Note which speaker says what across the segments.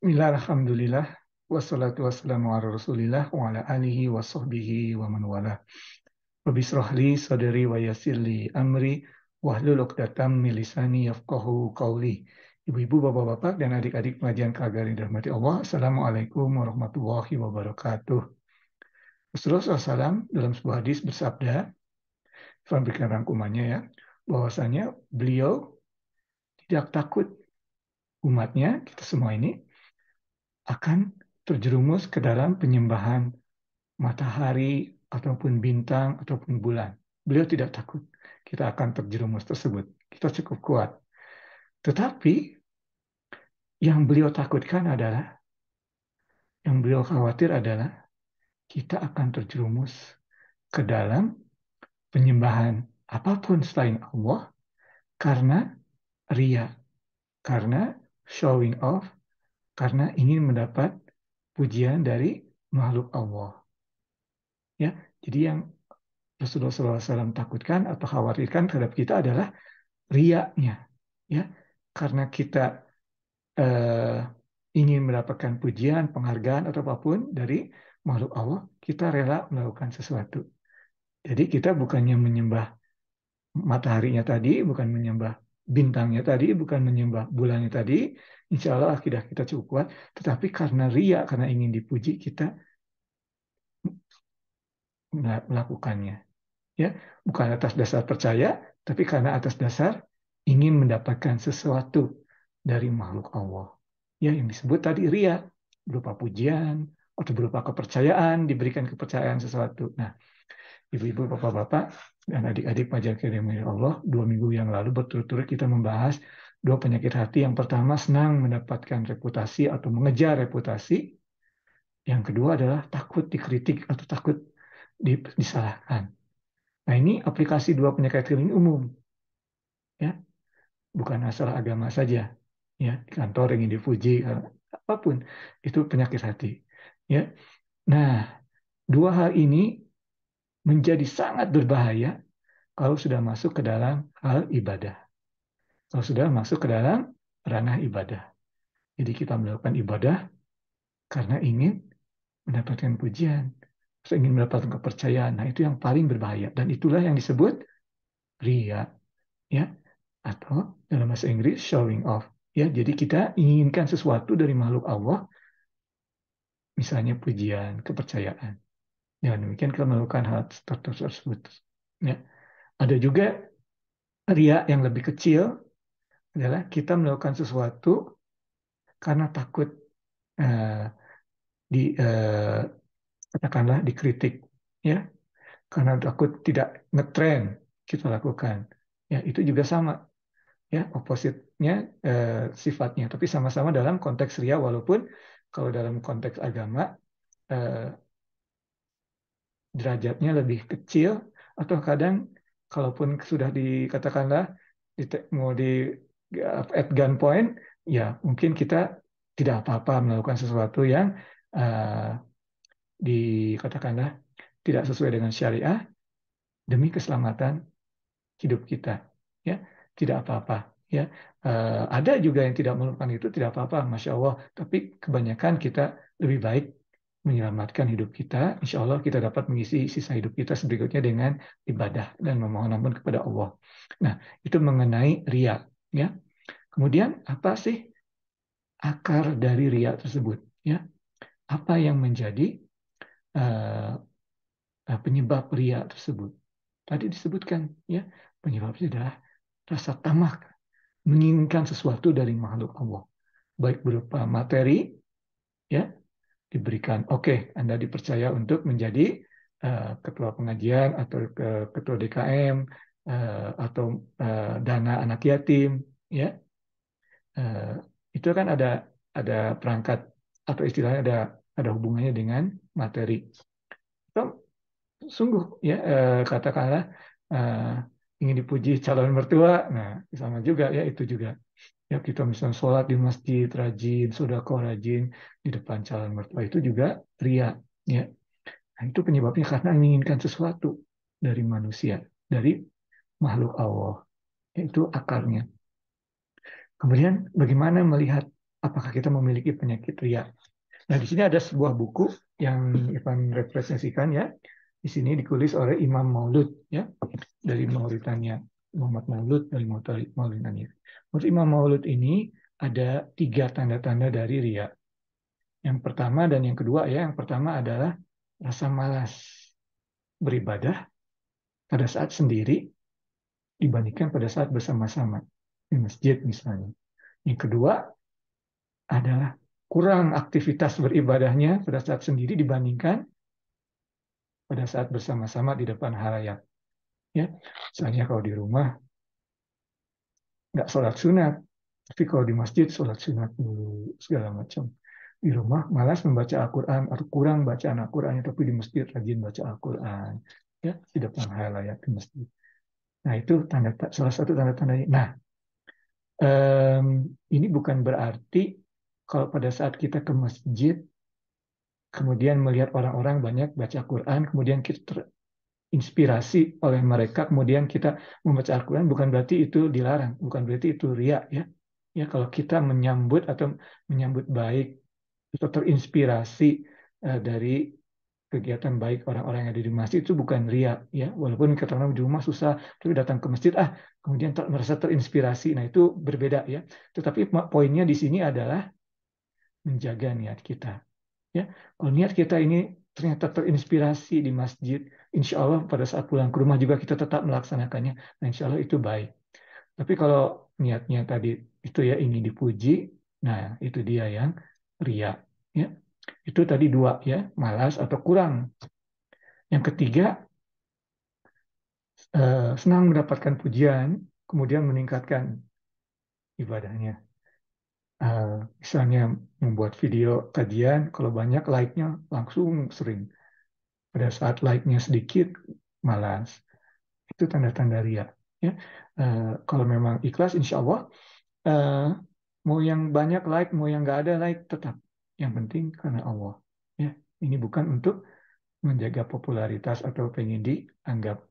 Speaker 1: Bismillah, alhamdulillah, wassalatu wassalamu ala rasulillah, wa ala alihi wa sahbihi wa man wala. Rabbi israh li sadri wa yassir li amri, wahlul 'uqdatam min lisani yafqahu qawli. Ibu-ibu, bapak-bapak, dan adik-adik pengajian keagamaan yang dirahmati Allah, Assalamualaikum warahmatullahi wabarakatuh. Rasulullah SAW dalam sebuah hadis bersabda, saya berikan rangkumannya ya, bahwasanya beliau tidak takut umatnya, kita semua ini, akan terjerumus ke dalam penyembahan matahari ataupun bintang ataupun bulan. Beliau tidak takut kita akan terjerumus tersebut. Kita cukup kuat. Tetapi yang beliau takutkan adalah, yang beliau khawatir adalah kita akan terjerumus ke dalam penyembahan apapun selain Allah karena ria, karena showing off, karena ingin mendapat pujian dari makhluk Allah. Ya, jadi yang Rasulullah SAW takutkan atau khawatirkan terhadap kita adalah riaknya, ya, karena kita eh, ingin mendapatkan pujian, penghargaan atau apapun dari makhluk Allah, kita rela melakukan sesuatu. Jadi kita bukannya menyembah mataharinya tadi, bukan menyembah bintangnya tadi, bukan menyembah bulannya tadi, insya Allah akidah kita cukup kuat, tetapi karena ria, karena ingin dipuji, kita melakukannya. Ya, bukan atas dasar percaya, tapi karena atas dasar ingin mendapatkan sesuatu dari makhluk Allah. Ya, yang disebut tadi ria, berupa pujian atau berupa kepercayaan, diberikan kepercayaan sesuatu. Nah, ibu-ibu, bapak-bapak, dan adik-adik pelajar kirimah Allah, 2 minggu yang lalu berturut-turut kita membahas dua penyakit hati. Yang pertama, senang mendapatkan reputasi atau mengejar reputasi. Yang kedua adalah takut dikritik atau takut disalahkan. Nah, ini aplikasi dua penyakit ini umum, ya, bukan masalah agama saja, ya, di kantor ingin dipuji, apapun itu penyakit hati, ya. Nah, dua hal ini menjadi sangat berbahaya kalau sudah masuk ke dalam hal ibadah, kalau sudah masuk ke dalam ranah ibadah. Jadi kita melakukan ibadah karena ingin mendapatkan pujian, ingin mendapatkan kepercayaan. Nah, itu yang paling berbahaya dan itulah yang disebut ria, ya, atau dalam bahasa Inggris showing off. Ya, jadi kita inginkan sesuatu dari makhluk Allah, misalnya pujian, kepercayaan. Dengan demikian kita melakukan hal tersebut. Ya. Ada juga ria yang lebih kecil, adalah kita melakukan sesuatu karena takut eh, di katakanlah dikritik, ya, karena takut tidak ngetren kita lakukan. Ya, itu juga sama, ya, opposite-nya sifatnya, tapi sama-sama dalam konteks ria, walaupun kalau dalam konteks agama eh, derajatnya lebih kecil, atau kadang kalaupun sudah dikatakanlah mau di at gunpoint, ya mungkin kita tidak apa-apa melakukan sesuatu yang eh, dikatakanlah tidak sesuai dengan syariah demi keselamatan hidup kita, ya, tidak apa-apa, ya. Ada juga yang tidak melakukan itu, tidak apa-apa, masya Allah, tapi kebanyakan kita lebih baik menyelamatkan hidup kita. Insya Allah kita dapat mengisi sisa hidup kita berikutnya dengan ibadah dan memohon ampun kepada Allah. Nah, itu mengenai ria, ya. Kemudian apa sih akar dari ria tersebut, ya, apa yang menjadi uh, penyebab ria tersebut? Tadi disebutkan, ya, penyebabnya adalah rasa tamak, menginginkan sesuatu dari makhluk Allah, baik berupa materi, ya, diberikan. Oke, Anda dipercaya untuk menjadi ketua pengajian atau ketua DKM atau dana anak yatim, ya. Eh, itu kan ada perangkat atau istilahnya ada hubungannya dengan materi. Itu sungguh, ya, katakanlah eh, ingin dipuji calon mertua, nah sama juga, ya, itu juga, ya, kita misalnya sholat di masjid rajin, sedekah rajin di depan calon mertua, itu juga ria, ya. Nah, itu penyebabnya karena menginginkan sesuatu dari manusia, dari makhluk Allah, itu akarnya. Kemudian bagaimana melihat apakah kita memiliki penyakit ria. Nah, di sini ada sebuah buku yang Ivan representasikan ya. Di sini ditulis oleh Imam Maulud ya dari Mauritania. Muhammad Maulud dari Mauritania. Menurut Imam Maulud ini ada 3 tanda-tanda dari ria. Yang pertama dan yang kedua ya, yang pertama adalah rasa malas beribadah pada saat sendiri dibandingkan pada saat bersama-sama di masjid misalnya. Yang kedua adalah kurang aktivitas beribadahnya pada saat sendiri dibandingkan pada saat bersama-sama di depan halayak. Ya, misalnya kalau di rumah nggak sholat sunat, tapi kalau di masjid sholat sunat dulu segala macam. Di rumah malas membaca Al-Quran atau kurang bacaan Al-Qurannya, tapi di masjid rajin baca Al-Quran. Ya, di depan halayak di masjid. Nah, itu salah satu tanda-tandanya. Nah, ini bukan berarti kalau pada saat kita ke masjid, kemudian melihat orang-orang banyak baca Quran, kemudian kita terinspirasi oleh mereka, kemudian kita membaca Al-Quran, bukan berarti itu dilarang, bukan berarti itu riya ya. Ya, kalau kita menyambut baik atau terinspirasi dari kegiatan baik orang-orang yang ada di masjid itu bukan riya ya. Walaupun kata orang di rumah susah, tapi datang ke masjid kemudian merasa terinspirasi. Nah, itu berbeda ya. Tetapi poinnya di sini adalah menjaga niat kita. Ya, kalau niat kita ini ternyata terinspirasi di masjid, insya Allah pada saat pulang ke rumah juga kita tetap melaksanakannya. Nah, insya Allah itu baik. Tapi kalau niatnya tadi itu ya ingin dipuji, nah itu dia yang ria. Ya, itu tadi 2 ya, malas atau kurang. Yang ketiga, senang mendapatkan pujian, kemudian meningkatkan ibadahnya. Misalnya membuat video kajian, kalau banyak like-nya langsung sering. Pada saat like-nya sedikit, malas. Itu tanda-tanda ria. Ya. Kalau memang ikhlas, insya Allah, eh, mau yang banyak like, mau yang nggak ada like, tetap. Yang penting karena Allah. Ya. Ini bukan untuk menjaga popularitas atau pengen dianggap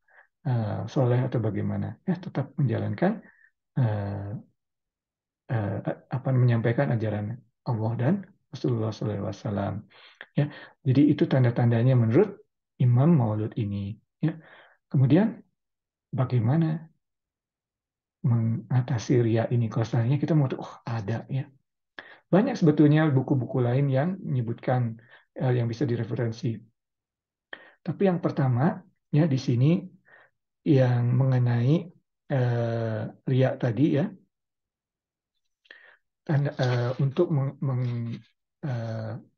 Speaker 1: soleh atau bagaimana. Ya, tetap menjalankan eh, apa menyampaikan ajaran Allah dan Rasulullah SAW. Ya, jadi itu tanda-tandanya menurut Imam Maulud ini. Ya, kemudian bagaimana mengatasi ria ini? Kalau seandainya kita mau tuh, oh ada ya. Banyak sebetulnya buku-buku lain yang menyebutkan yang bisa direferensi. Tapi yang pertama ya di sini yang mengenai ria tadi ya, untuk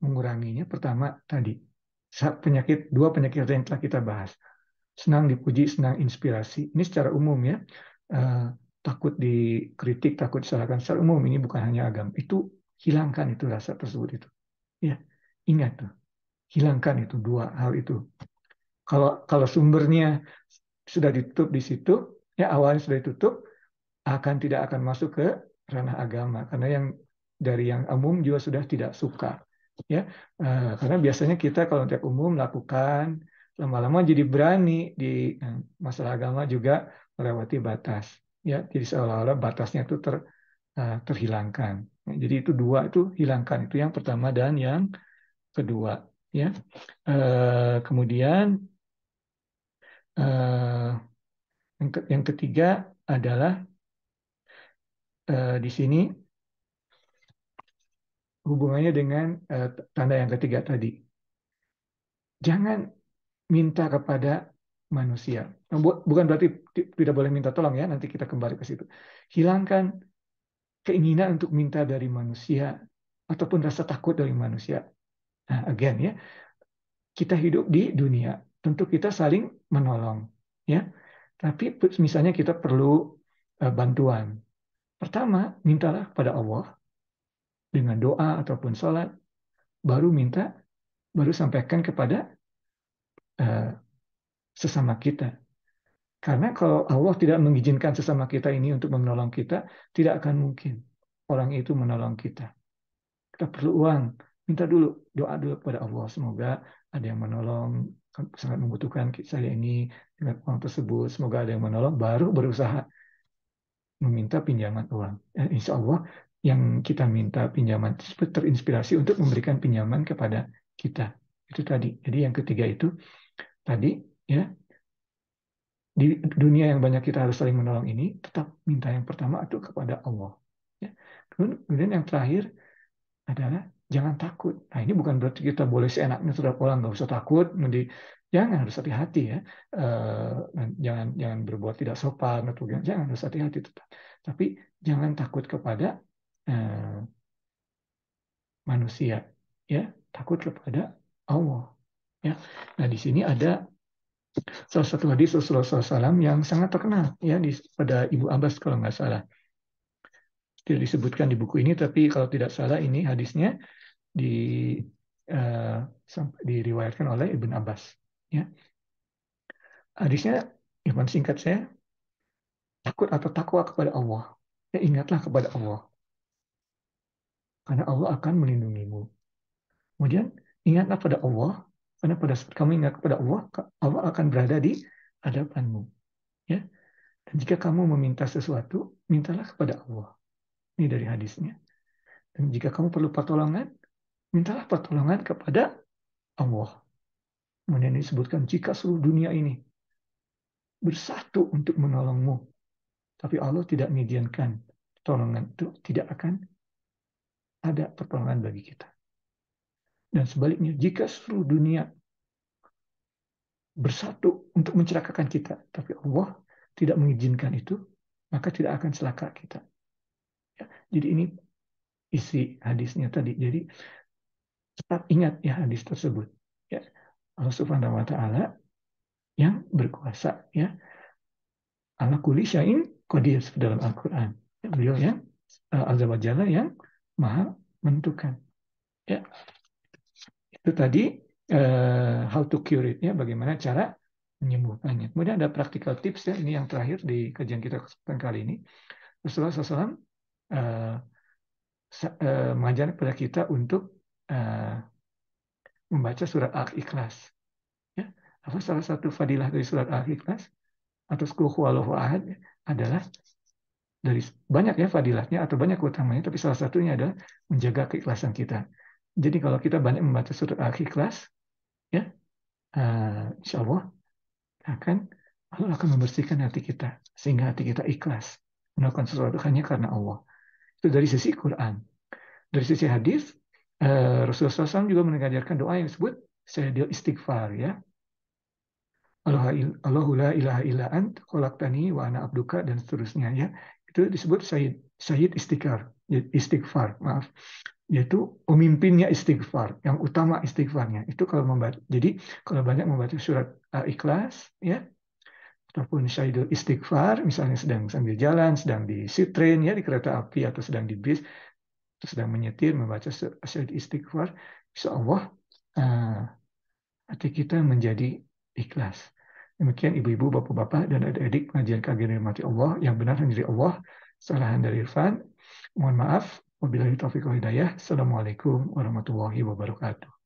Speaker 1: menguranginya pertama tadi dua penyakit yang telah kita bahas, senang dipuji, senang inspirasi. Ini secara umum ya, eh, takut dikritik, takut disalahkan secara umum. Ini bukan hanya agama. Itu hilangkan itu rasa tersebut itu. Ya, ingat tuh, hilangkan itu 2 hal itu. Kalau sumbernya sudah ditutup di situ, ya awalnya sudah ditutup, tidak akan masuk ke ranah agama karena yang dari yang umum juga sudah tidak suka ya. Karena biasanya kita kalau tiap umum lakukan lama-lama jadi berani di masalah agama juga melewati batas ya, jadi seolah-olah batasnya itu terhilangkan. Jadi itu 2 itu hilangkan, itu yang pertama dan yang kedua ya. Kemudian eh, yang ketiga adalah di sini hubungannya dengan tanda yang ketiga tadi. Jangan minta kepada manusia. Bukan berarti tidak boleh minta tolong ya, nanti kita kembali ke situ. Hilangkan keinginan untuk minta dari manusia ataupun rasa takut dari manusia. Nah, again ya, kita hidup di dunia, tentu kita saling menolong ya. Tapi misalnya kita perlu bantuan. Pertama, mintalah kepada Allah dengan doa ataupun sholat, baru sampaikan kepada uh, sesama kita. Karena kalau Allah tidak mengizinkan sesama kita ini untuk menolong kita, tidak akan mungkin orang itu menolong kita. Kita perlu uang, minta dulu, doa dulu kepada Allah. Semoga ada yang menolong, sangat membutuhkan saya ini dengan uang tersebut. Semoga ada yang menolong, baru berusaha meminta pinjaman uang. Dan insya Allah yang kita minta pinjaman terinspirasi untuk memberikan pinjaman kepada kita. Itu tadi. Jadi yang ketiga itu tadi ya, di dunia yang banyak kita harus saling menolong ini, tetap minta yang pertama itu kepada Allah. Ya. Kemudian yang terakhir adalah jangan takut. Nah ini bukan berarti kita boleh seenaknya sudah pulang, nggak usah takut. Jangan, harus hati-hati ya. Jangan berbuat tidak sopan atau jangan, harus hati-hati tetap. Tapi jangan takut kepada manusia, ya, takut kepada Allah. Ya. Nah di sini ada salah satu hadis Rasulullah SAW yang sangat terkenal ya pada Ibu Abbas kalau nggak salah. Tidak disebutkan di buku ini, tapi kalau tidak salah ini hadisnya diriwayatkan oleh Ibn Abbas. Ya. Hadisnya, singkat saya, takut atau takwa kepada Allah. Ya, ingatlah kepada Allah. Karena Allah akan melindungimu. Kemudian, ingatlah pada Allah. Karena pada saat kamu ingat kepada Allah, Allah akan berada di hadapanmu. Ya. Dan jika kamu meminta sesuatu, mintalah kepada Allah. Ini dari hadisnya. Dan jika kamu perlu pertolongan, mintalah pertolongan kepada Allah. Kemudian disebutkan, jika seluruh dunia ini bersatu untuk menolongmu, tapi Allah tidak mengizinkan pertolongan itu, tidak akan ada pertolongan bagi kita. Dan sebaliknya, jika seluruh dunia bersatu untuk mencelakakan kita, tapi Allah tidak mengizinkan itu, maka tidak akan celaka kita. Ya, jadi ini isi hadisnya tadi. Jadi tetap ingat ya hadis tersebut. Ya, Allah Subhanahu Wa Taala yang berkuasa, ya, ala kulli syai'in qadir dalam Al-Quran. Ya, beliau yang Azza wa Jalla yang maha menentukan. Ya, itu tadi how to cure it, ya, bagaimana cara menyembuhkannya. Kemudian ada practical tips ya, ini yang terakhir di kajian kita kesempatan kali ini. Rasulullah SAW mengajarkan kepada kita untuk membaca surat Al-Ikhlas. Ya, apa salah satu fadilah dari surat Al-Ikhlas atau Qul huwallahu ahad adalah, dari banyak ya fadilahnya atau banyak utamanya, tapi salah satunya adalah menjaga keikhlasan kita. Jadi kalau kita banyak membaca surat Al-Ikhlas, ya, insya Allah Allah akan membersihkan hati kita sehingga hati kita ikhlas melakukan sesuatu hanya karena Allah. Itu dari sisi Quran. Dari sisi hadis, Rasulullah SAW juga mengajarkan doa yang disebut sayyidil istighfar, ya. Allahu la ilaha illa ant khalaqtani wa ana abduka, dan seterusnya, ya. Itu disebut sayyid istighfar, maaf. Yaitu pemimpinnya istighfar, yang utama istighfarnya. Itu kalau membaca. Jadi kalau banyak membaca surat Al-Ikhlas, ya, ataupun sayyidul istighfar, misalnya sedang sambil jalan, sedang di train, ya, di kereta api, atau sedang di bis, atau sedang menyetir, membaca sayyidul istighfar, insya Allah hati kita menjadi ikhlas. Demikian ibu-ibu, bapak-bapak, dan adik-adik pengajian kajian mati Allah, yang benar hanya dari Allah, kesalahan dari Irfan. Mohon maaf. Wabillahi taufiq wal hidayah. Assalamualaikum warahmatullahi wabarakatuh.